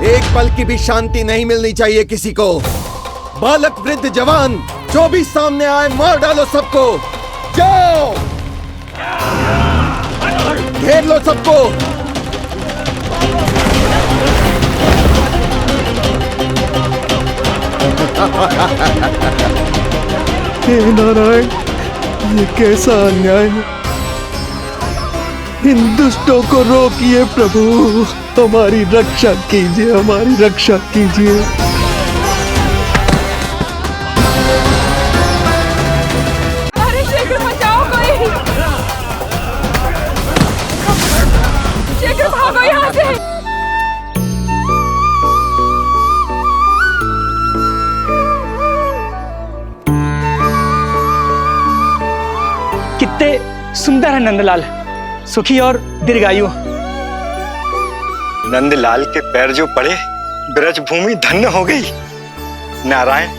एक पल की भी शांति नहीं मिलनी चाहिए किसी को। बालक वृद्ध जवान जो भी सामने आए मार डालो सबको। जाओ, घेर लो सबको। हे नारायण, ये कैसा अन्याय है। इन दुष्टों को रोकिए प्रभु, हमारी रक्षा कीजिए, हमारी रक्षा कीजिए। अरे शीघ्र बचाओ कोई, शीघ्र भागो यहाँ से। कितने सुंदर है नंदलाल, सुखी और दीर्घायु। नंदलाल के पैर जो पड़े, ब्रज भूमि धन्य हो गई। नारायण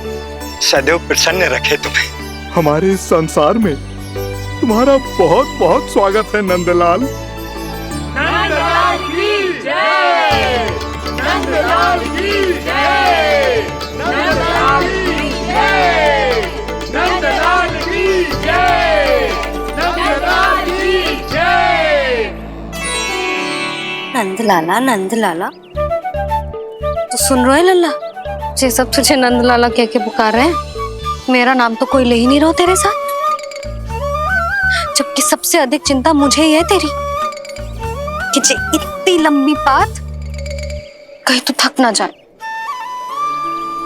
सदैव प्रसन्न रखे तुम्हें। हमारे इस संसार में तुम्हारा बहुत बहुत स्वागत है नंदलाल। नंदलाल की जय, नंदलाल की जय, नंदलाल की जय, नंदलाल की जय, नंदलाल की जय। नंदलाला नंदलाला, तो सुन रहे लल्ला, ये सब तुझे नंदलाला कह के पुकार रहे हैं। मेरा नाम तो कोई ले ही नहीं रहा तेरे साथ, जबकि सबसे अधिक चिंता मुझे ही है तेरी कि जे इतनी लंबी बात कहीं तो थक ना जाए।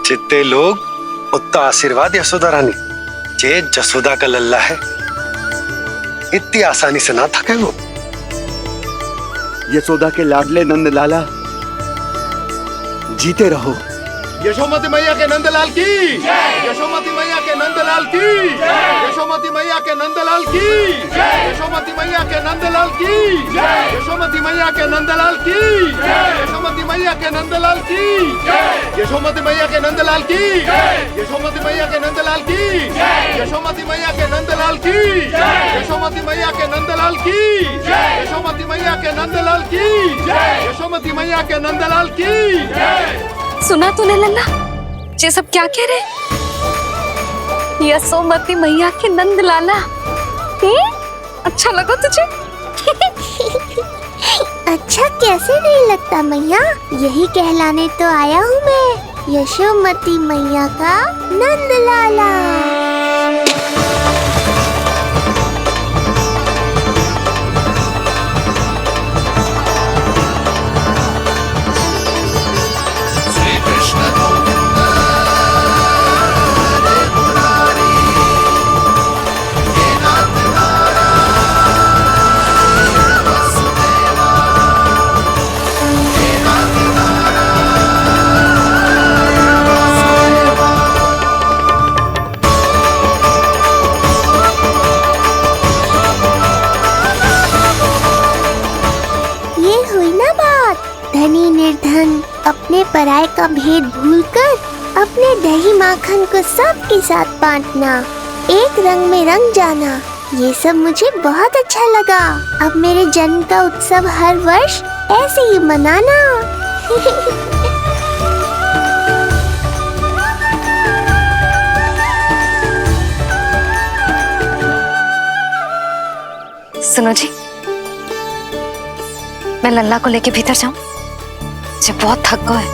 जितने लोग उतना आशीर्वाद यशोदा रानी, जे जसोदा का लल्ला है, इतनी आसानी से ना थके वो। यशोदा के लाडले नंदलाला, जीते रहो। यशोमती मैया के नंदलाल की जय, यशोमती मैया के नंदलाल की जय, यशोमती मैया के नंदलाल की जय, यशोमती मैया के नंदलाल की जय, यशोमती मैया के नंदलाल की जय, यशोमती मैया के नंदलाल की जय, यशोमती मैया के नंदलाल की जय, यशोमती मैया के नंदलाल की जय, यशोमती मैया के नंदलाल की जय, यशोमती मैया के नंदलाल की जय, यशोमती मैया के नंदलाल की जय, यशोमती मैया के नंदलाल की जय। सुना तूने लल्ला, ये सब क्या कह रहे? यशोमती मैया के नंदलाला, अच्छा लगा तुझे? अच्छा कैसे नहीं लगता मैया, यही कहलाने तो आया हूँ मैं, यशोमती मैया का नंदलाला। धनी निर्धन अपने पराये का भेद भूलकर अपने दही माखन को सबके साथ बांटना, एक रंग में रंग जाना, ये सब मुझे बहुत अच्छा लगा। अब मेरे जन्म का उत्सव हर वर्ष ऐसे ही मनाना। सुनो जी, मैं लल्ला को लेके भीतर जाऊं? मुझे बहुत थक गया है।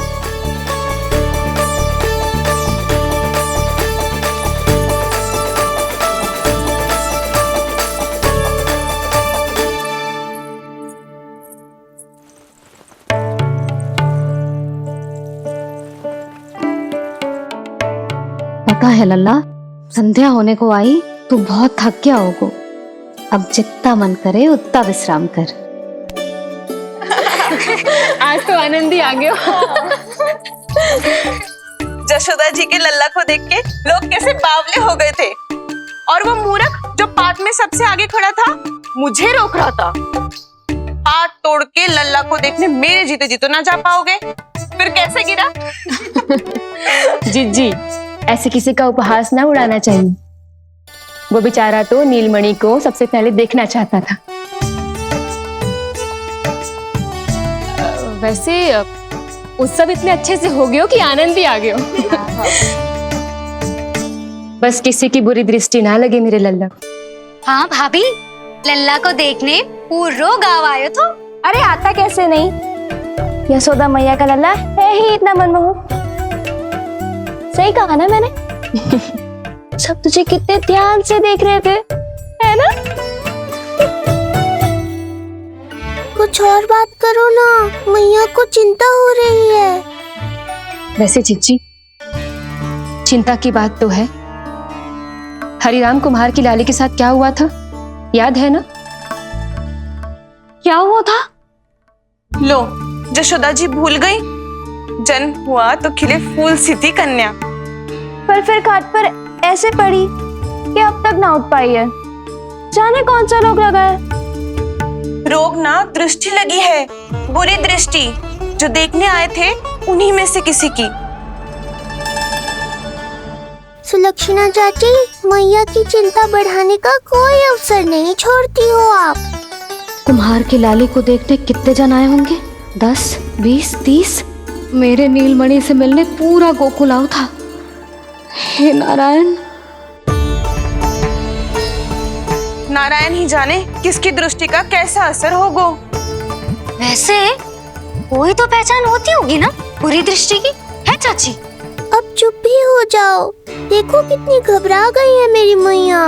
पता है लल्ला, संध्या होने को आई तो बहुत थक गया होगा। अब जितना मन करे उतना विश्राम कर। आज तो आनंद ही आ गया। जशोदा जी के लल्ला को देख के लोग कैसे बावले हो गए थे, और वो मूर्ख जो पाठ में सबसे आगे खड़ा था मुझे रोक रहा था। हाथ तोड़ के लल्ला को देखने मेरे जीते जी तो ना जा पाओगे, फिर कैसे गिरा? जीजी, ऐसे किसी का उपहास ना उड़ाना चाहिए। वो बेचारा तो नीलमणि को सबसे पहले देखना चाहता था। वैसे उत्सव इतने अच्छे से हो गयो कि आनंद ही आ गयो। बस किसी की बुरी दृष्टि ना लगे मेरे लल्ला को। हाँ भाभी, लल्ला को देखने पूरो गाँव आयो तो। अरे आता कैसे नहीं, यशोदा मैया का लल्ला है ही इतना मनमोहक। सही कहा ना मैंने? सब तुझे कितने ध्यान से देख रहे थे, है ना? कुछ और बात करो ना, मैया को चिंता हो रही है। वैसे चिच्ची, चिंता की बात तो है। हरिराम कुम्हार की लाली के साथ क्या हुआ था, याद है ना? क्या हुआ था? लो, जशोदा जी भूल गई। जन्म हुआ तो खिले फूल सी थी कन्या, पर फिर खाट पर ऐसे पड़ी कि अब तक ना उठ पाई है। जाने कौन सा रोग लगा है। रोग ना दृष्टि लगी है, बुरी दृष्टि। जो देखने आए थे उन्हीं में से किसी की। सुलक्षणा चाची, मैया की चिंता बढ़ाने का कोई अवसर नहीं छोड़ती हो आप। कुम्हार की लाली को देखने कितने जन आए होंगे? 10, 20, 30। मेरे नीलमणि से मिलने पूरा गोकुल आओ था। हे नारायण। नारायण ही जाने किसकी दृष्टि का कैसा असर होगा। वैसे कोई तो पहचान होती होगी ना बुरी दृष्टि की, है चाची? अब चुप भी हो जाओ, देखो कितनी घबरा गई है मेरी मैया।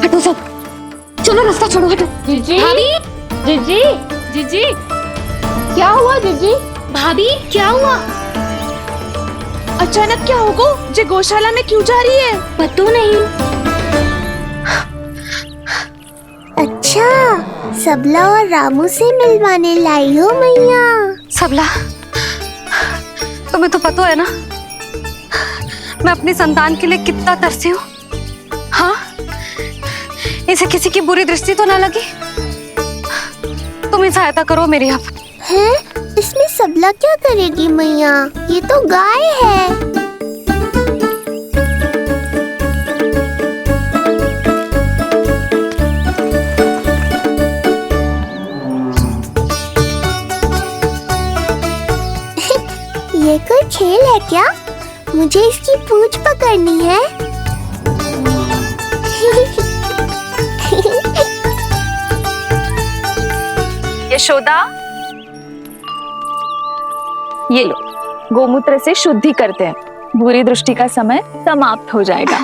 हटो सब, चलो रास्ता छोड़ो, हटो। जीजी, भाभी, जीजी, जीजी, क्या हुआ जीजी? भाभी क्या हुआ? अचानक क्या होगा? जे गौशाला में क्यों जा रही है? पता नहीं। अच्छा, सबला और रामू से मिलवाने लाई हो मैया। सबला, तुम्हें तो पता है ना मैं अपनी संतान के लिए कितना तरसी हूँ। हाँ, इसे किसी की बुरी दृष्टि तो ना लगी। तुम ही सहायता करो मेरी। अब हैं? इसमें सबला क्या करेगी मैया, ये तो गाय है। ये कोई खेल है क्या? मुझे इसकी पूंछ पकड़नी है। यशोदा, ये लो, गोमूत्र से शुद्धि करते हैं, बुरी दृष्टि का समय समाप्त हो जाएगा।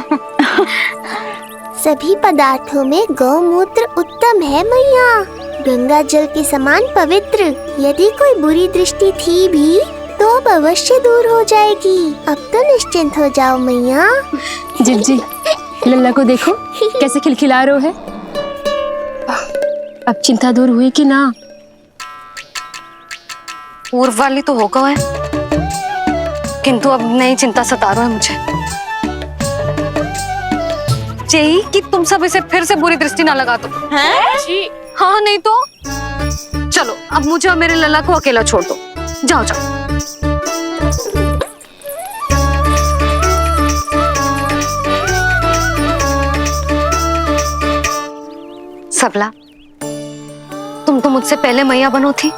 सभी पदार्थों में गौमूत्र उत्तम है मैया, गंगा जल के समान पवित्र। यदि कोई बुरी दृष्टि थी भी तो अब अवश्य दूर हो जाएगी। अब तो निश्चिंत हो जाओ मैया। जिज्जी, लल्ला को देखो कैसे खिलखिला रहा है। अब चिंता दूर हुई कि ना? पूर्व वाली तो होगा है, किंतु अब नई चिंता सता रहा है मुझे। यही कि तुम सब इसे फिर से बुरी दृष्टि ना लगा दो। हैं? हाँ, नहीं तो चलो अब मुझे और मेरे लल्ला को अकेला छोड़ दो। जाओ जाओ। सबला, तुम तो मुझसे पहले मैया बनो थी।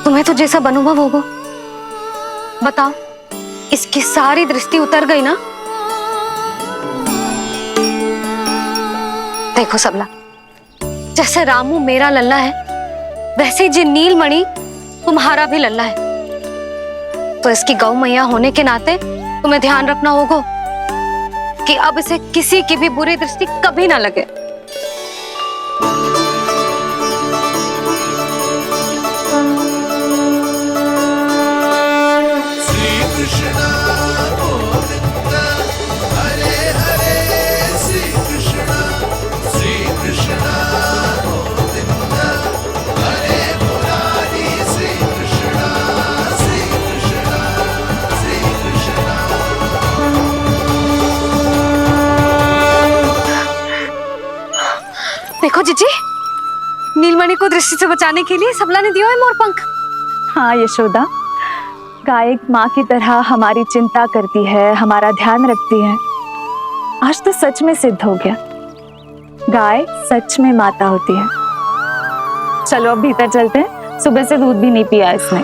तुम्हें तो जैसा अनुभव होगा। बताओ, इसकी सारी दृष्टि उतर गई ना? देखो सबला, जैसे रामू मेरा लल्ला है, वैसे ही जी नीलमणि तुम्हारा भी लल्ला है। तो इसकी गौ मैया होने के नाते तुम्हें ध्यान रखना होगा कि अब इसे किसी की भी बुरी दृष्टि कभी ना लगे। देखो जीजी, नीलमणि को दृष्टि से बचाने के लिए सबला ने दिया है मोर पंख। हाँ यशोदा, गाय एक माँ की तरह हमारी चिंता करती है, हमारा ध्यान रखती है। आज तो सच में सिद्ध हो गया, गाय सच में माता होती है। चलो अब भीतर चलते हैं, सुबह से दूध भी नहीं पिया इसने।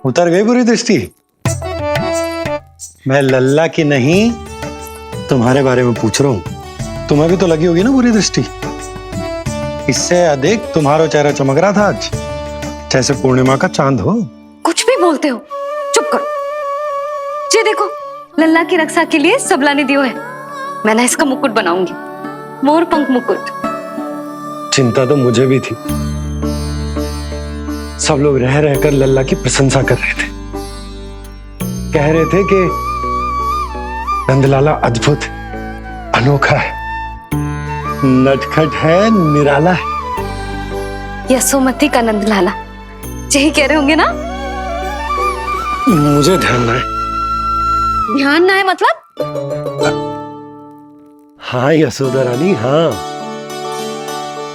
उतर गई बुरी दृष्टि? मैं लल्ला की नहीं तुम्हारे बारे में पूछ रहा हूं। तुम्हें भी तो लगी होगी ना बुरी दृष्टि। इससे अधिक तुम्हारा चेहरा चमक रहा था आज, जैसे पूर्णिमा का चांद हो। कुछ भी बोलते हो, चुप करो। ये देखो, लल्ला की रक्षा के लिए सबला ने दियो है। मैं ना इसका मुकुट बनाऊंगी, मोर पंख मुकुट। चिंता तो मुझे भी थी। सब लोग रह रहकर लल्ला की प्रशंसा कर रहे थे, कह रहे थे कि नंदलाला अद्भुत, अनोखा है, नटखट है, निराला है। यशोमती का नंदलाला, यही कह रहे होंगे ना? मुझे ध्यान ना है। ध्यान ना है मतलब? हाँ यशोदा रानी, हाँ।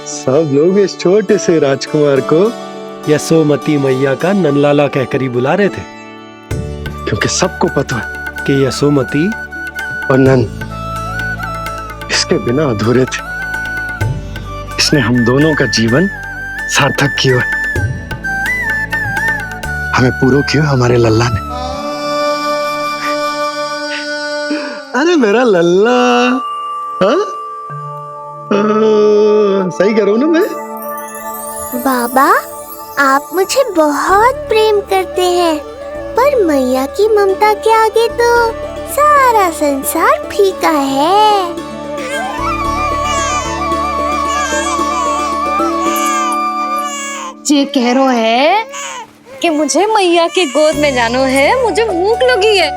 सब लोग इस छोटे से राजकुमार को यशोमती मैया का नंदलाला कहकर ही बुला रहे थे, क्योंकि सबको पता है कि यशोमती और नंद इसके बिना अधूरे थे। इसने हम दोनों का जीवन सार्थक किया है। हमें पूरा किया हमारे लल्ला ने। अरे मेरा लल्ला, हाँ? सही करो ना मैं? बाबा, आप मुझे बहुत प्रेम करते हैं, पर मैया की ममता के आगे तो सारा संसार फीका है। ये कह रो है कि मुझे मैया की गोद में जानो है, मुझे भूख लगी है।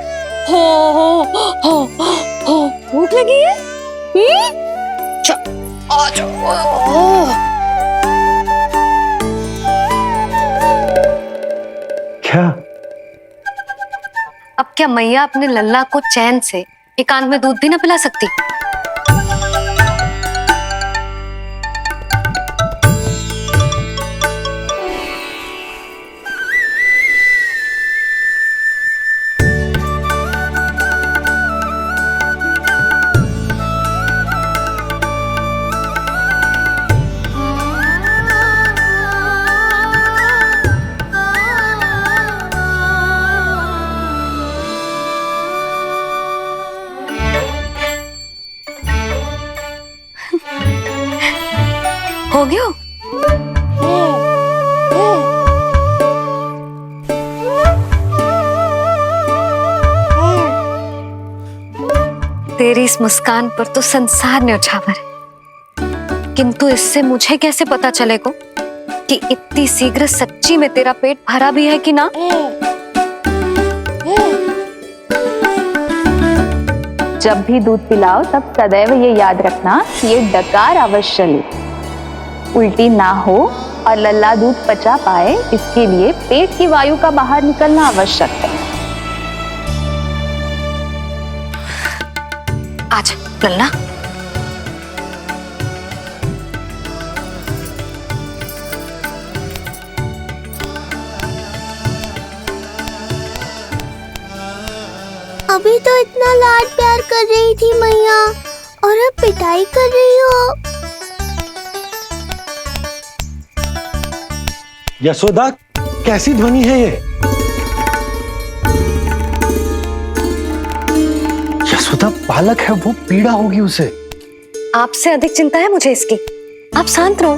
हो भूख लगी है? आ जाओ। क्या? अब क्या मैया अपने लल्ला को चैन से एकांत में दूध भी ना पिला सकती? हो गया? तेरी इस मुस्कान पर तो संसार न्यौछावर है, किंतु इससे मुझे कैसे पता चलेगा कि इतनी शीघ्र सच्ची में तेरा पेट भरा भी है कि ना? जब भी दूध पिलाओ तब सदैव ये याद रखना कि ये डकार अवश्य ले, उल्टी ना हो और लल्ला दूध पचा पाए, इसके लिए पेट की वायु का बाहर निकलना आवश्यक है। आज लल्ला, अभी तो इतना लाड प्यार कर रही थी मैया, और अब पिटाई कर रही हो। यशोदा, कैसी ध्वनि है ये? यशोदा, बालक है वो, पीड़ा होगी उसे। आपसे अधिक चिंता है मुझे इसकी। आप शांत रहो,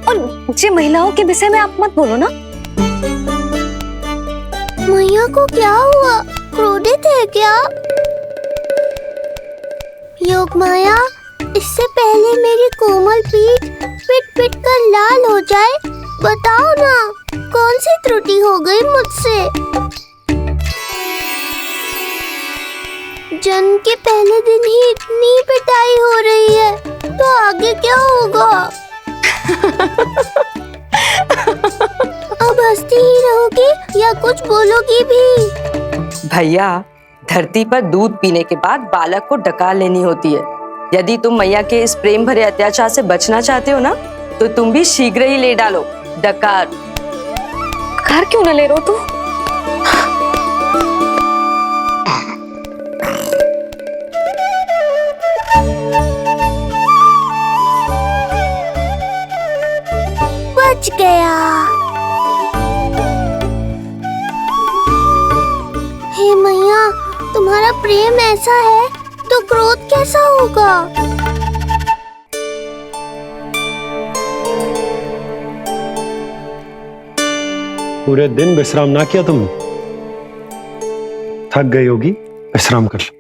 और ये महिलाओं के विषय में आप मत बोलो ना। मैया को क्या हुआ? क्रोधित है क्या? योग माया, इससे पहले मेरी कोमल पीठ पिट पिट कर लाल हो जाए, बताओ ना कौन सी त्रुटि हो गई मुझसे? जन्म के पहले दिन ही इतनी पिटाई हो रही है, तो आगे क्या होगा? अब हंसती ही रहोगी या कुछ बोलोगी भी? भैया, धरती पर दूध पीने के बाद बालक को डकार लेनी होती है, यदि तुम मैया के इस प्रेम भरे अत्याचार से बचना चाहते हो ना, तो तुम भी शीघ्र ही ले डालो डकार। घर क्यों न ले रो तू? बच गया। हे मैया, तुम्हारा प्रेम ऐसा है तो क्रोध कैसा होगा? पूरे दिन विश्राम ना किया तुमने? थक गई होगी, विश्राम कर लो।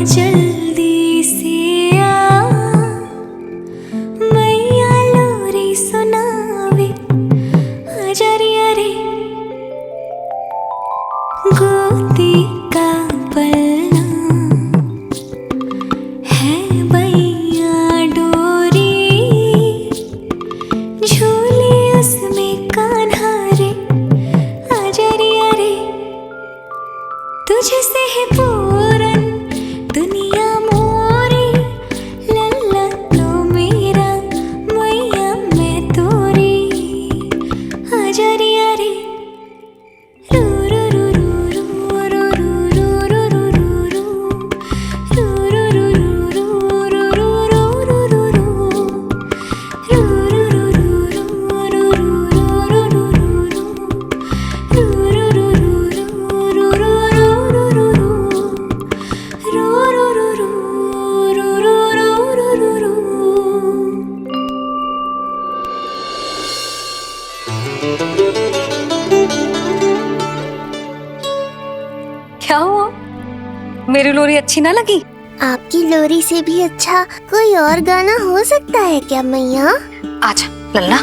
जल्दी से आ, मैया लोरी सुनावे, आजा रे अरे गोदी का पलना है मैया डोरी, झूले उसमें कान्हा रे, आजा रे अरे तुझसे है पूरन दुनिया मोरी, लल्ला तो मेरा मैया मैं तोरी, आजा रे अरे रू रू रू रू रू रू रू रू रू रू रू रू रू क्या हुआ? मेरी लोरी अच्छी ना लगी? आपकी लोरी से भी अच्छा कोई और गाना हो सकता है क्या मैया? आजा लल्ला।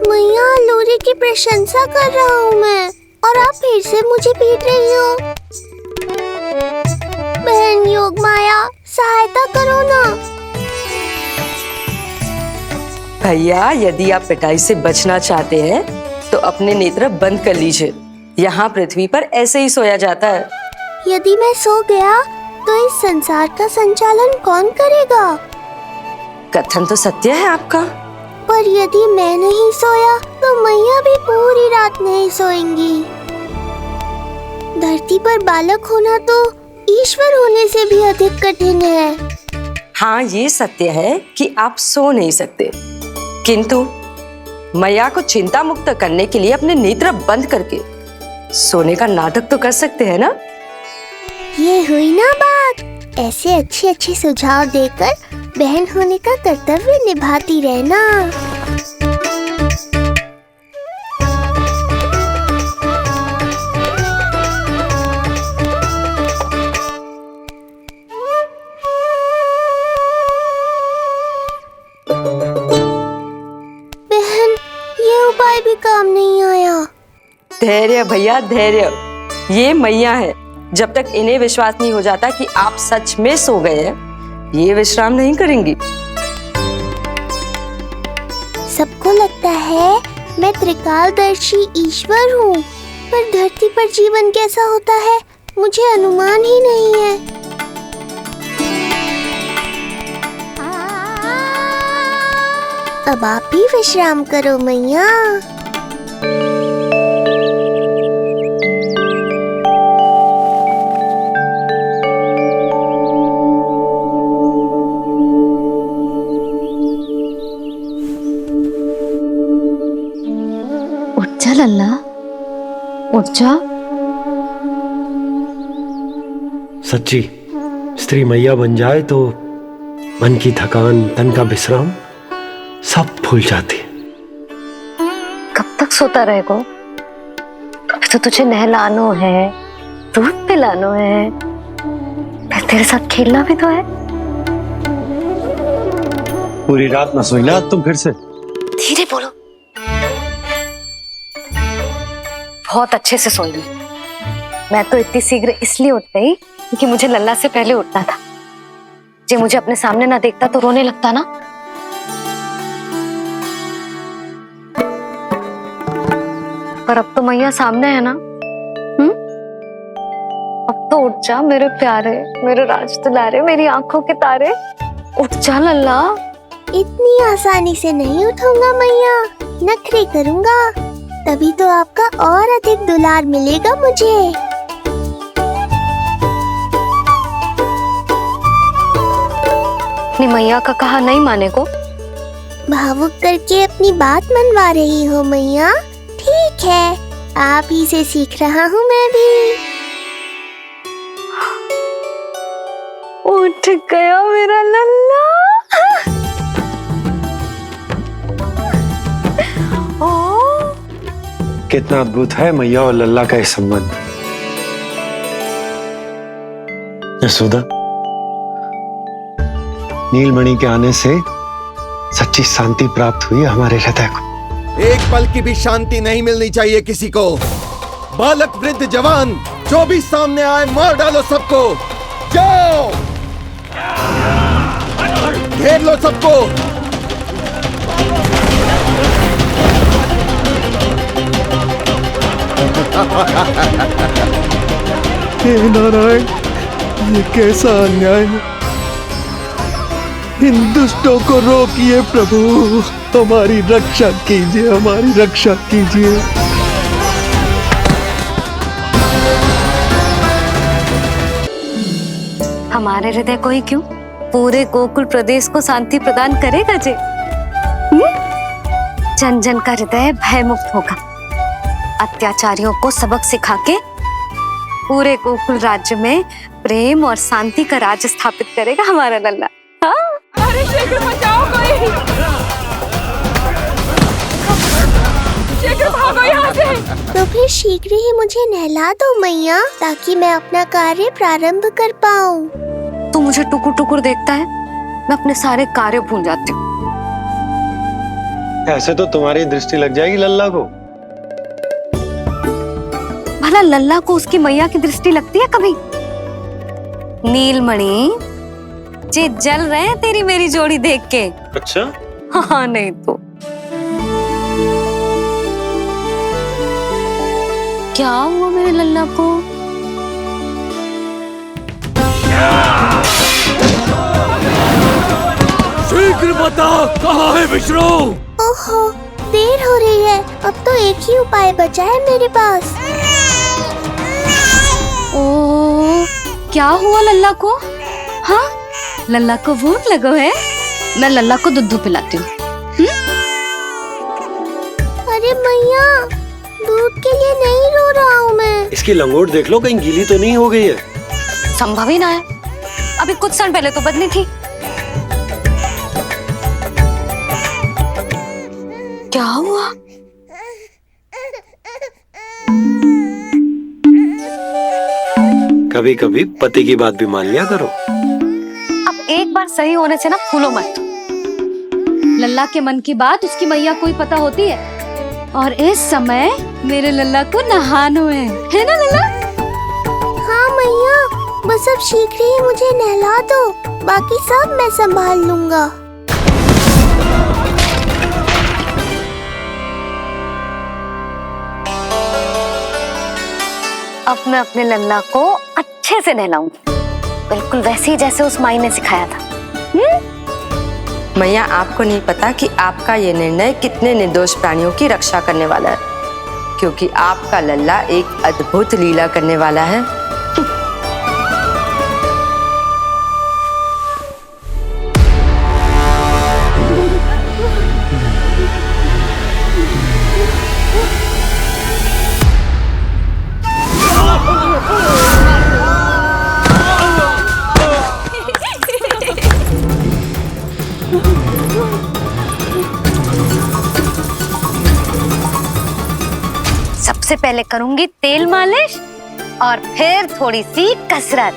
मैया, लोरी की प्रशंसा कर रहा हूँ मैं और आप फिर से मुझे पीट रही हो। बहन योग माया, सहायता करो ना। भैया, यदि आप पिटाई से बचना चाहते हैं तो अपने नेत्र बंद कर लीजिए। यहाँ पृथ्वी पर ऐसे ही सोया जाता है। यदि मैं सो गया तो इस संसार का संचालन कौन करेगा? कथन तो सत्य है आपका। पर यदि मैं नहीं सोया तो मैया भी पूरी रात नहीं सोएंगी। धरती पर बालक होना तो ईश्वर होने से भी अधिक कठिन है। हाँ, ये सत्य है कि आप सो नहीं सकते, किंतु मैया को चिंता मुक्त करने के लिए अपने नेत्र बंद करके सोने का नाटक तो कर सकते हैं ना? ये हुई ना बात। ऐसे अच्छे अच्छे सुझाव देकर बहन होने का कर्तव्य निभाती रहना। बहन, ये उपाय भी काम नहीं आया। धैर्य भैया, धैर्य। ये मैया है, जब तक इन्हें विश्वास नहीं हो जाता कि आप सच में सो गए हैं, ये विश्राम नहीं करेंगी। सबको लगता है मैं त्रिकालदर्शी ईश्वर हूँ, पर धरती पर जीवन कैसा होता है मुझे अनुमान ही नहीं है। अब आप भी विश्राम करो मैया। उठ जा लल्ला, उठ जा। सच्ची स्त्री मैया बन जाए तो मन की थकान, तन का विश्राम सब भूल जाती है। कब तक सोता रहेगा? अभी तो तुझे नहलानो है, दूध पिलानो है, फिर तेरे साथ खेलना भी तो है। पूरी रात ना सोई ना तुम फिर से? धीरे बोलो। बहुत अच्छे से सोई। मैं तो इतनी शीघ्र इसलिए उठ गई क्योंकि मुझे लल्ला से पहले उठना था। जे मुझे अपने सामने ना देखता तो रोने लगता ना। पर अब तो मैया सामने है ना। अब तो उठ जा मेरे प्यारे, मेरे राज दुलारे, मेरी आंखों के तारे, उठ जा लल्ला। इतनी आसानी से नहीं उठूंगा मैया, नखरे करूंगा, तभी तो आपका और अधिक दुलार मिलेगा मुझे। अपनी मैया का कहा नहीं माने को। भावुक करके अपनी बात मनवा रही हो मैया। ठीक है, आप ही से सीख रहा हूँ मैं भी। उठ गया मेरा लल्ला। कितना अद्भुत है मैया और लल्ला का ये संबंध। यशोदा, नीलमणि के आने से सच्ची शांति प्राप्त हुई हमारे हृदय को। एक पल की भी शांति नहीं मिलनी चाहिए किसी को। बालक वृद्ध जवान जो भी सामने आए मार डालो सबको। जाओ, घेर लो सबको। हे नारायण, ये कैसा अन्याय है। इन दुष्टों को रोकिए प्रभु, हमारी रक्षा कीजिए, हमारी रक्षा कीजिए। हमारे हृदय को ही क्यों, पूरे गोकुल प्रदेश को शांति प्रदान करेगा जे। जन जन का हृदय भय मुक्त होगा। अत्याचारियों को सबक सिखा के पूरे गोकुल राज्य में प्रेम और शांति का राज स्थापित करेगा हमारा लल्ला। हाँ? अरे शीघ्र बचाओ कोई, शीघ्र भागो यहाँ से। तो फिर शीघ्र ही मुझे नहला दो मैया, ताकि मैं अपना कार्य प्रारंभ कर पाऊँ। तू मुझे टुकुर टुकुर देखता है, मैं अपने सारे कार्य भूल जाती हूँ। ऐसे तो तुम्हारी दृष्टि लग जाएगी लल्ला को। भला लल्ला को उसकी मैया की दृष्टि लगती है कभी? नीलमणि जे जल रहे हैं तेरी मेरी जोड़ी देख के। अच्छा? हाँ नहीं तो क्या हुआ मेरे लल्ला को? शीघ्र बता, कहाँ है विष्णु? ओहो, देर हो रही है। अब तो एक ही उपाय बचा है मेरे पास। ओ, क्या हुआ लल्ला को? हाँ, लल्ला को भूख लगो है? मैं लल्ला को दूध पिलाती हूँ। अरे मैया, दूध के लिए नहीं रो रहा हूँ मैं। इसकी लंगोट देख लो, कहीं गीली तो नहीं हो गई है। संभव ही ना है, अभी कुछ क्षण पहले तो बदली थी। क्या हुआ? कभी कभी पति की बात भी मान लिया करो। अब एक बार सही होने से ना फूलो मत। लल्ला के मन की बात उसकी मैया को ही पता होती है, और इस समय मेरे लल्ला को नहानो है ना लल्ला? हाँ मैया, बस अब शीघ्र ही मुझे नहला दो, बाकी सब मैं संभाल लूंगा। अब मैं अपने लल्ला को अच्छे से नहलाऊंगी, बिल्कुल वैसे ही जैसे उस माई ने सिखाया था। मैया, आपको नहीं पता कि आपका ये निर्णय कितने निर्दोष प्राणियों की रक्षा करने वाला है, क्योंकि आपका लल्ला एक अद्भुत लीला करने वाला है। सबसे पहले करूंगी तेल मालिश और फिर थोड़ी सी कसरत।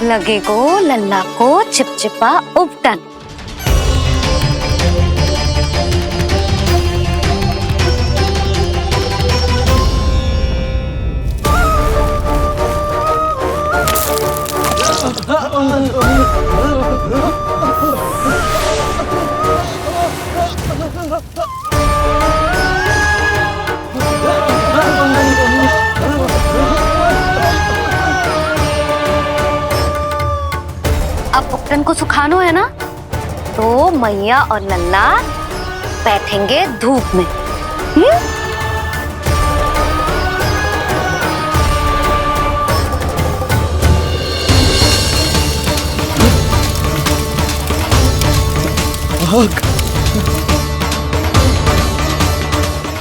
लगेगो लल्ला को चिपचिपा उपटन। अब उपटन को सुखानो है ना, तो मैया और लल्ला बैठेंगे धूप में।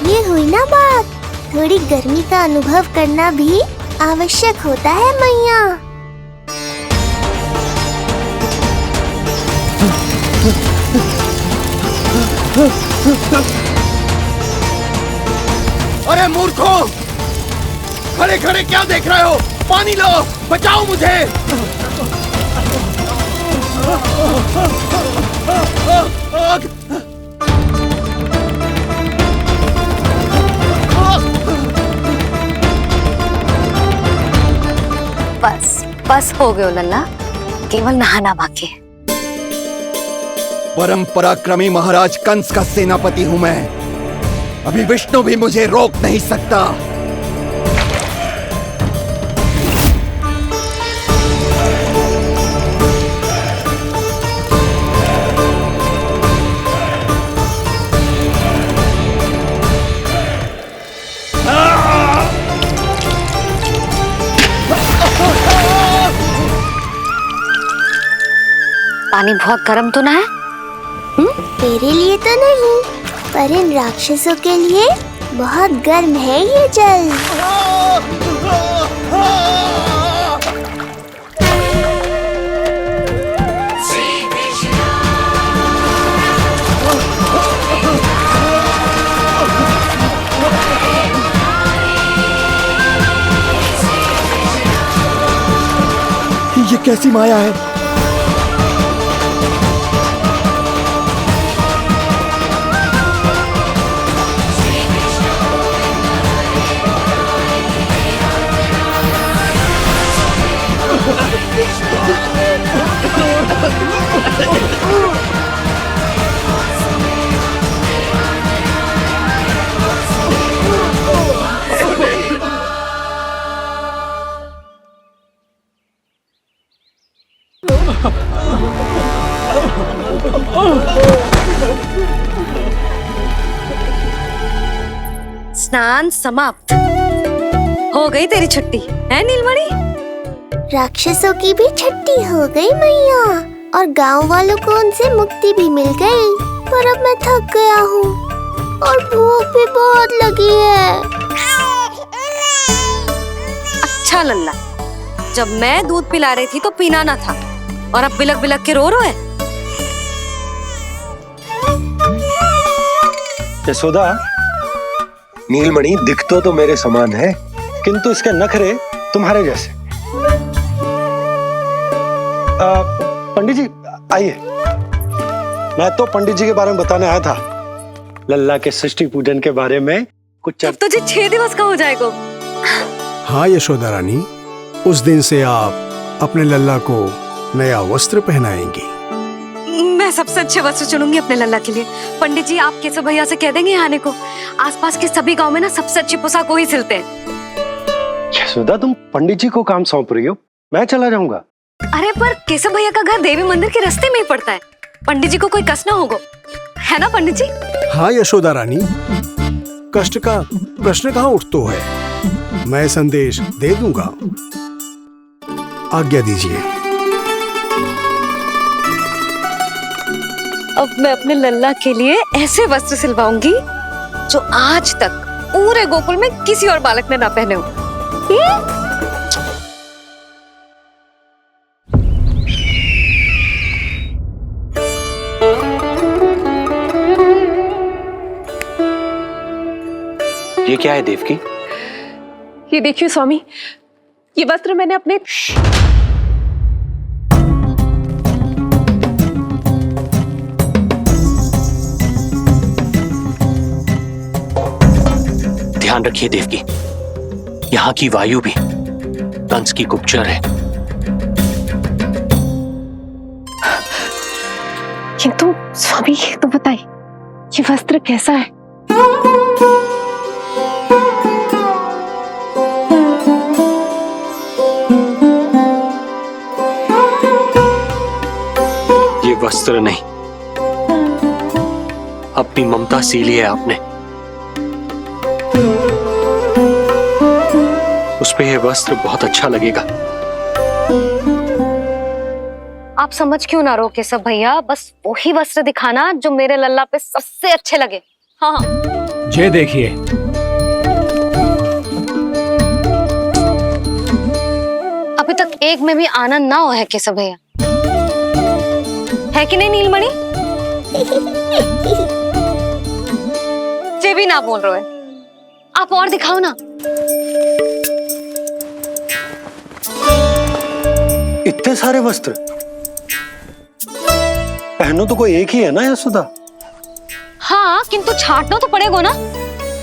ये हुई ना बात, थोड़ी गर्मी का अनुभव करना भी आवश्यक होता है मैया। अरे मूर्खों, खड़े खड़े क्या देख रहे हो? पानी लो, बचाओ मुझे। बस बस हो गयो लल्ला, केवल नहाना बाकी है। परम पराक्रमी महाराज कंस का सेनापति हूं मैं। अभी विष्णु भी मुझे रोक नहीं सकता। पानी बहुत गर्म तो ना है? तेरे लिए तो नहीं, पर इन राक्षसों के लिए बहुत गर्म है ये जल। ये कैसी माया है? स्नान समाप्त। हो गई तेरी छुट्टी है नीलमणि? राक्षसों की भी छुट्टी हो गई मैया, और गांव वालों को उनसे मुक्ति भी मिल गई। पर अब मैं थक गया हूँ और भूख भी बहुत लगी है। अच्छा लल्ला, जब मैं दूध पिला रही थी तो पीना ना था, और अब बिलक बिलक के रो है। यशोदा, नीलमणि दिखतो तो मेरे समान है, किंतु इसके नखरे तुम्हारे जैसे। पंडित जी आइए। मैं तो पंडित जी के बारे में बताने आया था, लल्ला के सृष्टि पूजन के बारे में कुछ। अब तुझे 6 दिवस का हो जाएगा। हाँ यशोदा रानी, उस दिन से आप अपने लल्ला को नया वस्त्र पहनाएंगी। मैं सबसे अच्छे वस्त्र चुनूंगी अपने लल्ला के लिए। पंडित जी, आप केशव भैया से कह देंगे आने को। आसपास के सभी गांव में ना सबसे अच्छी पोशाक वही सिलते हैं। यशोदा, तुम पंडित जी को काम सौंप रही हो, मैं चला जाऊंगा। अरे पर केशव भैया का घर देवी मंदिर के रास्ते में ही पड़ता है, पंडित जी को कोई कष्ट ना होगा, है ना पंडित जी? हाँ यशोदा रानी, कष्ट का प्रश्न कहाँ उठतो है, मैं संदेश दे दूंगा। आज्ञा दीजिए। अब मैं अपने लल्ला के लिए ऐसे वस्त्र सिलवाऊंगी जो आज तक पूरे गोकुल में किसी और बालक ने ना पहने हो। ये क्या है देवकी? ये देखिए स्वामी, ये वस्त्र मैंने अपने ध्यान रखिए देवकी, यहाँ की वायु भी कंस की गुप्तचर है। किंतु स्वामी ये तो बताइए, ये वस्त्र कैसा है? ये वस्त्र नहीं, अपनी ममता सी ली है आपने। उस पे ये वस्त्र बहुत अच्छा लगेगा। आप समझ क्यों ना रहो केशव भैया, बस वही वस्त्र दिखाना जो मेरे लल्ला पे सबसे अच्छे लगे। हाँ हाँ। ये देखिए, अभी तक एक में भी आनंद ना हो है केशव भैया, है कि नहीं नीलमणि? ये भी ना बोल रहे हो, आप और दिखाओ ना। इतने सारे वस्त्र पहनो तो कोई एक ही है ना यशोदा? हाँ, किंतु छांटना तो पड़ेगा ना,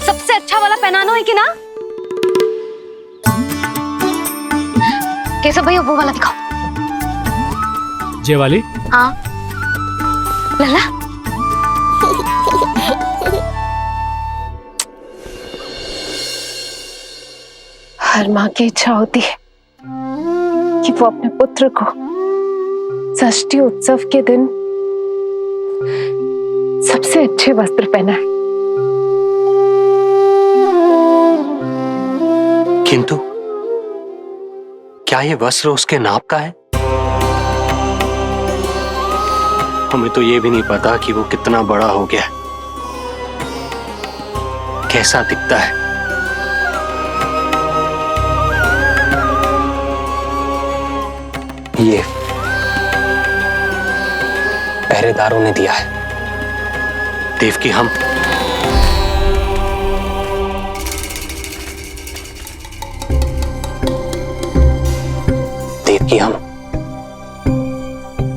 सबसे अच्छा वाला पहनाना है कि ना? केशव भैया वो वाला दिखाओ। ये वाली? हाँ लल्ला। हर माँ की इच्छा होती है कि वो अपने पुत्र को षष्ठी उत्सव के दिन सबसे अच्छे वस्त्र पहनाए। किंतु क्या ये वस्त्र उसके नाप का है? हमें तो ये भी नहीं पता कि वो कितना बड़ा हो गया, कैसा दिखता है। ये पहरेदारों ने दिया है। देवकी हम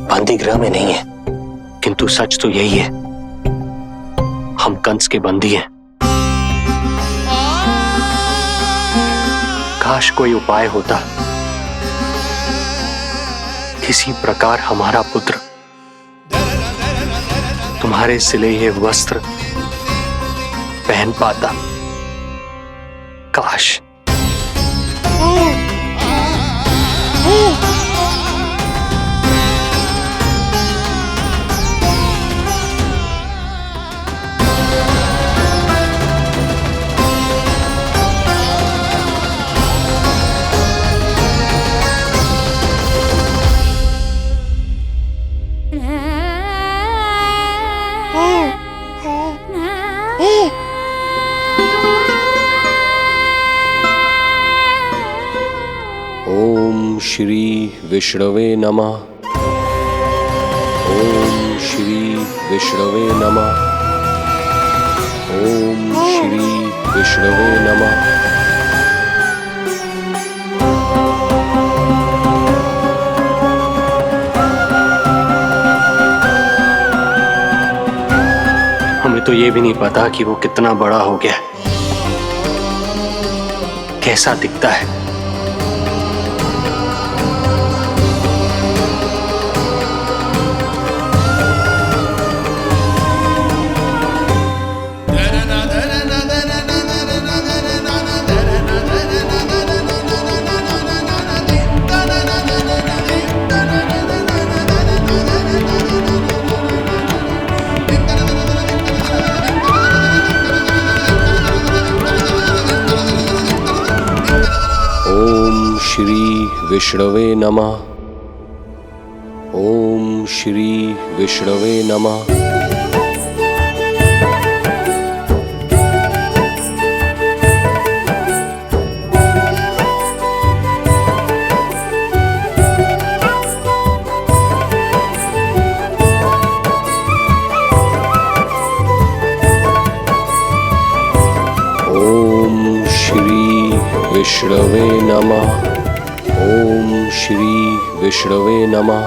बंदी गृह में नहीं है, किंतु सच तो यही है, हम कंस के बंदी हैं। काश कोई उपाय होता, किसी प्रकार हमारा पुत्र तुम्हारे सिले ये वस्त्र पहन पाता। काश। ओम श्री विष्णवे नमः। ओम श्री विष्णवे नमः। ओम श्री विष्णवे नमः। हमें तो ये भी नहीं पता कि वो कितना बड़ा हो गया, कैसा दिखता है। ओम श्री विष्णवे नमः। ओम श्री विष्णवे नमः। ओम श्री विष्णवे नमः। ओम श्री विष्णवे नमः।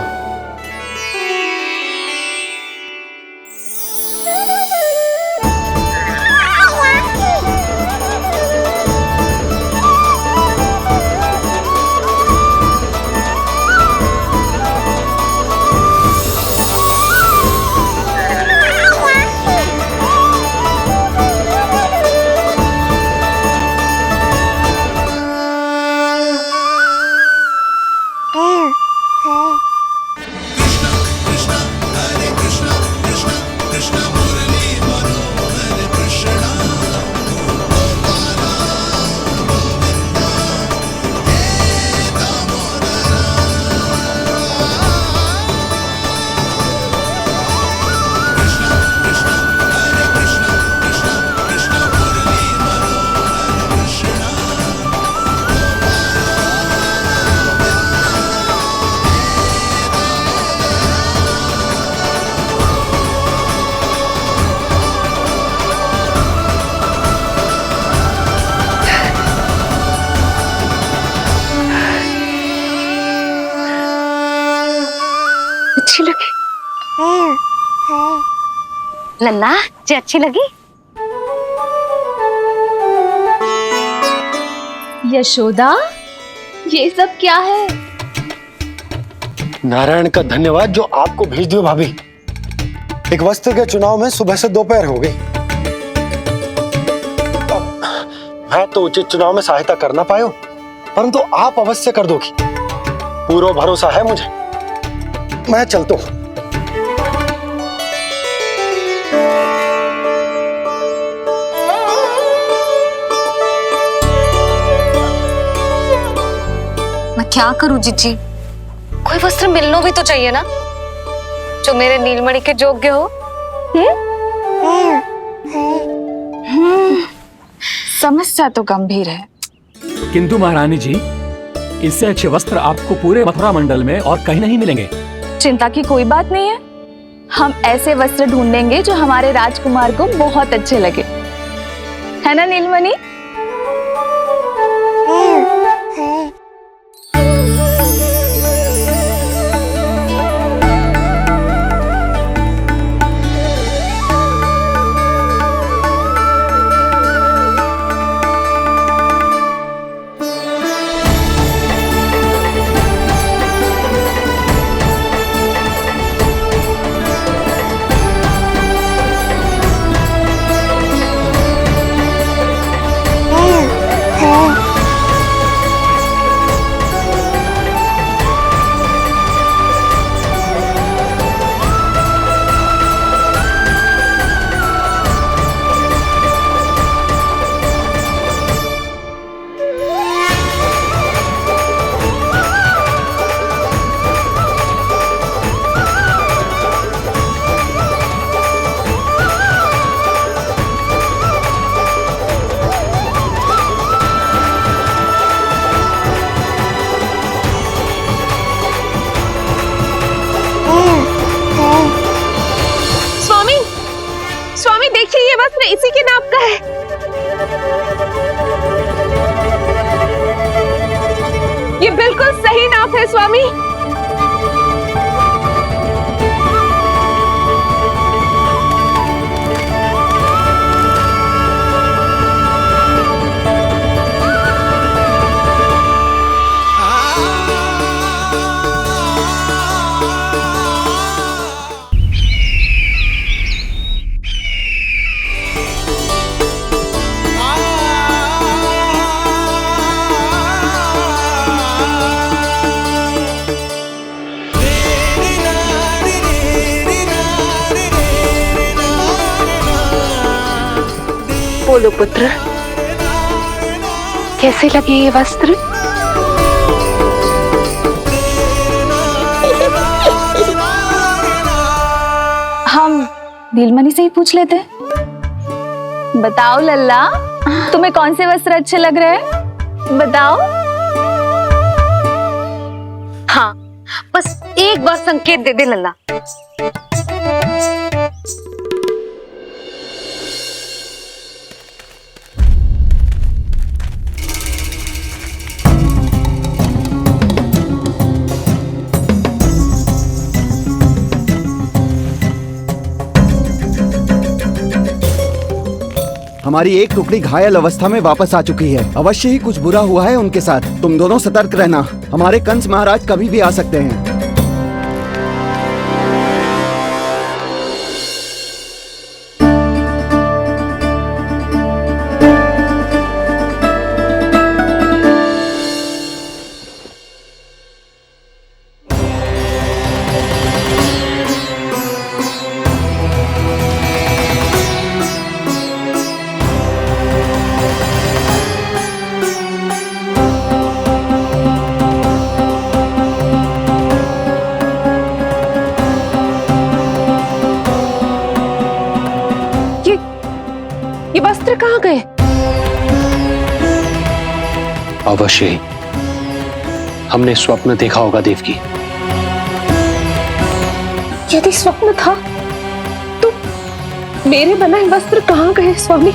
अच्छी लगी लल्ला जी, अच्छी लगी। यशोदा, ये सब क्या है? नारायण का धन्यवाद जो आपको भेज दियो भाभी। एक वस्त्र के चुनाव में सुबह से दोपहर हो गई। मैं तो उचित चुनाव में सहायता कर ना पायो, परंतु आप अवश्य कर दोगी, पूरा भरोसा है मुझे। मैं चलता हूं। मैं क्या करूं जीजी, कोई वस्त्र मिलना भी तो चाहिए ना जो मेरे नीलमणि के योग्य हो। समस्या तो गंभीर है, किंतु महारानी जी, इससे अच्छे वस्त्र आपको पूरे मथुरा मंडल में और कहीं नहीं मिलेंगे। चिंता की कोई बात नहीं है। हम ऐसे वस्त्र ढूंढेंगे जो हमारे राजकुमार को बहुत अच्छे लगे, है ना नीलमणि? स्वामी देखिए, ये वस्त्र इसी के नाप का है। ये बिल्कुल सही नाप है स्वामी। बोलो पुत्र, कैसे लगे ये वस्त्र? हम नीलमणि से ही पूछ लेते। बताओ लल्ला, तुम्हें कौन से वस्त्र अच्छे लग रहे हैं? बताओ। हाँ, बस एक बार संकेत दे दे लल्ला। हमारी एक टुकड़ी घायल अवस्था में वापस आ चुकी है। अवश्य ही कुछ बुरा हुआ है उनके साथ। तुम दोनों सतर्क रहना, हमारे कंस महाराज कभी भी आ सकते हैं। ये वस्त्र कहाँ गए? अवश्य ही हमने स्वप्न देखा होगा देवकी। यदि स्वप्न था तो मेरे बनाए वस्त्र कहाँ गए स्वामी?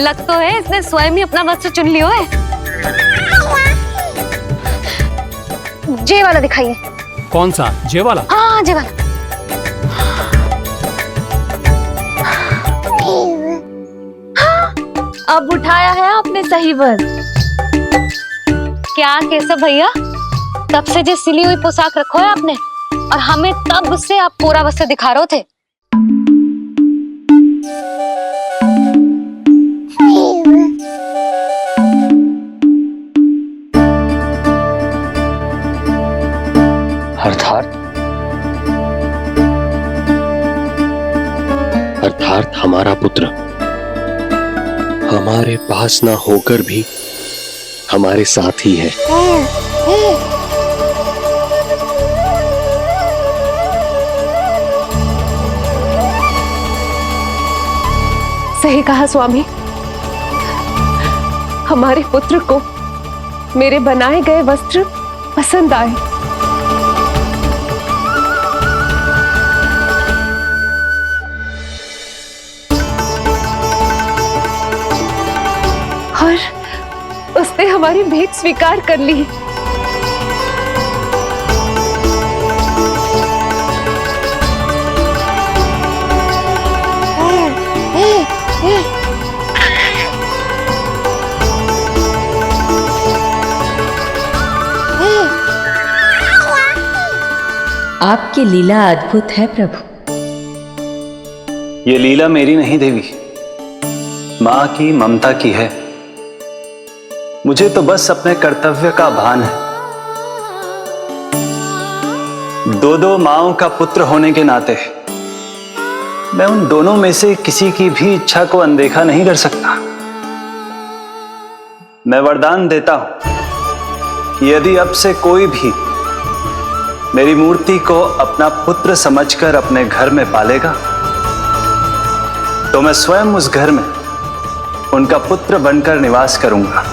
लग तो है इसने स्वयं ही अपना वस्त्र चुन लियो है। जे वाला दिखाइए। कौन सा? जे वाला? हाँ जे वाला। अब उठाया है आपने सही वक्त। क्या केशव भैया, तब से जो सिली हुई पोशाक रखो है आपने, और हमें तब से आप पूरा वस्त्र दिखा रहे थे। अर्थात हमारा पुत्र हमारे पास ना होकर भी हमारे साथ ही है। सही कहा स्वामी, हमारे पुत्र को मेरे बनाए गए वस्त्र पसंद आए। और उसने हमारी भेंट स्वीकार कर ली। आपकी लीला अद्भुत है प्रभु। ये लीला मेरी नहीं देवी, मां की ममता की है। मुझे तो बस अपने कर्तव्य का भान है। दो माओं का पुत्र होने के नाते मैं उन दोनों में से किसी की भी इच्छा को अनदेखा नहीं कर सकता। मैं वरदान देता हूं कि यदि अब से कोई भी मेरी मूर्ति को अपना पुत्र समझकर अपने घर में पालेगा, तो मैं स्वयं उस घर में उनका पुत्र बनकर निवास करूंगा।